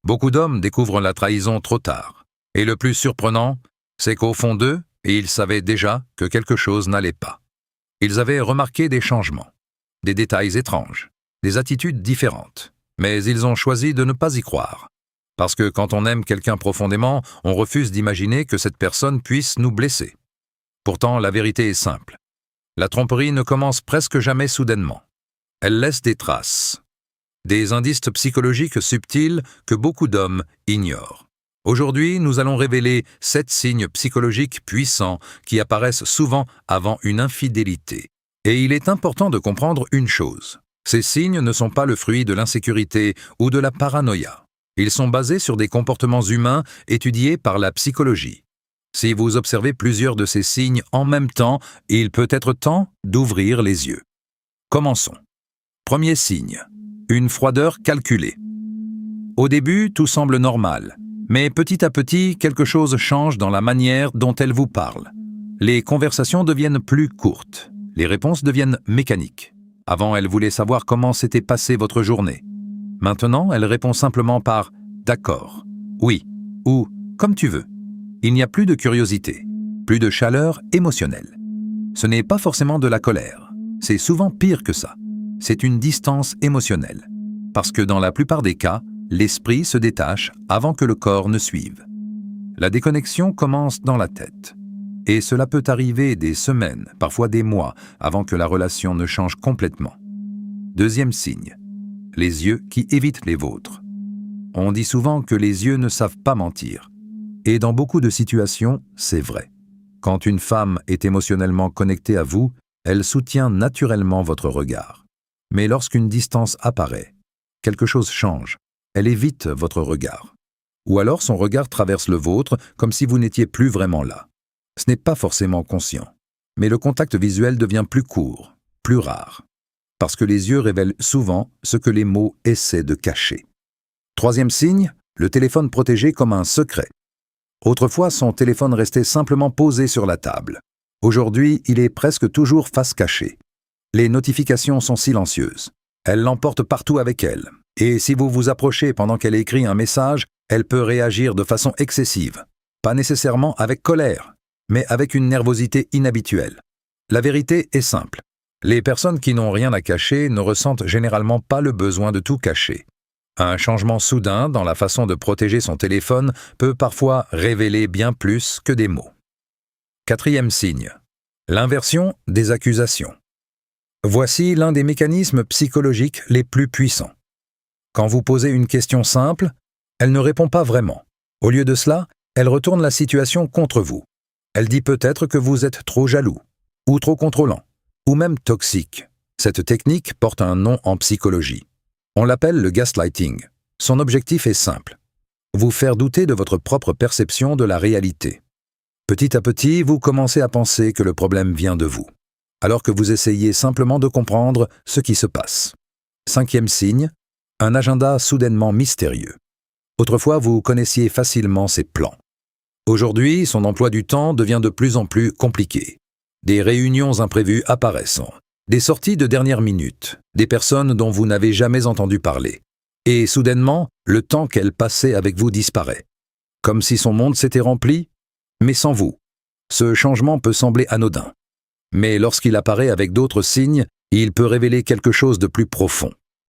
Beaucoup d'hommes découvrent la trahison trop tard. Et le plus surprenant, c'est qu'au fond d'eux, ils savaient déjà que quelque chose n'allait pas. Ils avaient remarqué des changements, des détails étranges, des attitudes différentes. Mais ils ont choisi de ne pas y croire. Parce que quand on aime quelqu'un profondément, on refuse d'imaginer que cette personne puisse nous blesser. Pourtant, la vérité est simple. La tromperie ne commence presque jamais soudainement. Elle laisse des traces, des indices psychologiques subtils que beaucoup d'hommes ignorent. Aujourd'hui, nous allons révéler 7 signes psychologiques puissants qui apparaissent souvent avant une infidélité. Et il est important de comprendre une chose. Ces signes ne sont pas le fruit de l'insécurité ou de la paranoïa. Ils sont basés sur des comportements humains étudiés par la psychologie. Si vous observez plusieurs de ces signes en même temps, il peut être temps d'ouvrir les yeux. Commençons. Premier signe, une froideur calculée. Au début, tout semble normal, mais petit à petit, quelque chose change dans la manière dont elle vous parle. Les conversations deviennent plus courtes, les réponses deviennent mécaniques. Avant, elle voulait savoir comment s'était passée votre journée. Maintenant, elle répond simplement par « d'accord »,« oui » ou « comme tu veux ». Il n'y a plus de curiosité, plus de chaleur émotionnelle. Ce n'est pas forcément de la colère, c'est souvent pire que ça. C'est une distance émotionnelle, parce que dans la plupart des cas, l'esprit se détache avant que le corps ne suive. La déconnexion commence dans la tête. Et cela peut arriver des semaines, parfois des mois, avant que la relation ne change complètement. Deuxième signe, les yeux qui évitent les vôtres. On dit souvent que les yeux ne savent pas mentir. Et dans beaucoup de situations, c'est vrai. Quand une femme est émotionnellement connectée à vous, elle soutient naturellement votre regard. Mais lorsqu'une distance apparaît, quelque chose change. Elle évite votre regard. Ou alors son regard traverse le vôtre comme si vous n'étiez plus vraiment là. Ce n'est pas forcément conscient, mais le contact visuel devient plus court, plus rare, parce que les yeux révèlent souvent ce que les mots essaient de cacher. Troisième signe, le téléphone protégé comme un secret. Autrefois, son téléphone restait simplement posé sur la table. Aujourd'hui, il est presque toujours face cachée. Les notifications sont silencieuses. Elle l'emporte partout avec elle. Et si vous vous approchez pendant qu'elle écrit un message, elle peut réagir de façon excessive. Pas nécessairement avec colère, mais avec une nervosité inhabituelle. La vérité est simple. Les personnes qui n'ont rien à cacher ne ressentent généralement pas le besoin de tout cacher. Un changement soudain dans la façon de protéger son téléphone peut parfois révéler bien plus que des mots. Quatrième signe, l'inversion des accusations. Voici l'un des mécanismes psychologiques les plus puissants. Quand vous posez une question simple, elle ne répond pas vraiment. Au lieu de cela, elle retourne la situation contre vous. Elle dit peut-être que vous êtes trop jaloux, ou trop contrôlant, ou même toxique. Cette technique porte un nom en psychologie. On l'appelle le gaslighting. Son objectif est simple. Vous faire douter de votre propre perception de la réalité. Petit à petit, vous commencez à penser que le problème vient de vous, alors que vous essayez simplement de comprendre ce qui se passe. Cinquième signe, un agenda soudainement mystérieux. Autrefois, vous connaissiez facilement ses plans. Aujourd'hui, son emploi du temps devient de plus en plus compliqué. Des réunions imprévues apparaissent, des sorties de dernière minute, des personnes dont vous n'avez jamais entendu parler. Et soudainement, le temps qu'elle passait avec vous disparaît. Comme si son monde s'était rempli, mais sans vous. Ce changement peut sembler anodin. Mais lorsqu'il apparaît avec d'autres signes, il peut révéler quelque chose de plus profond.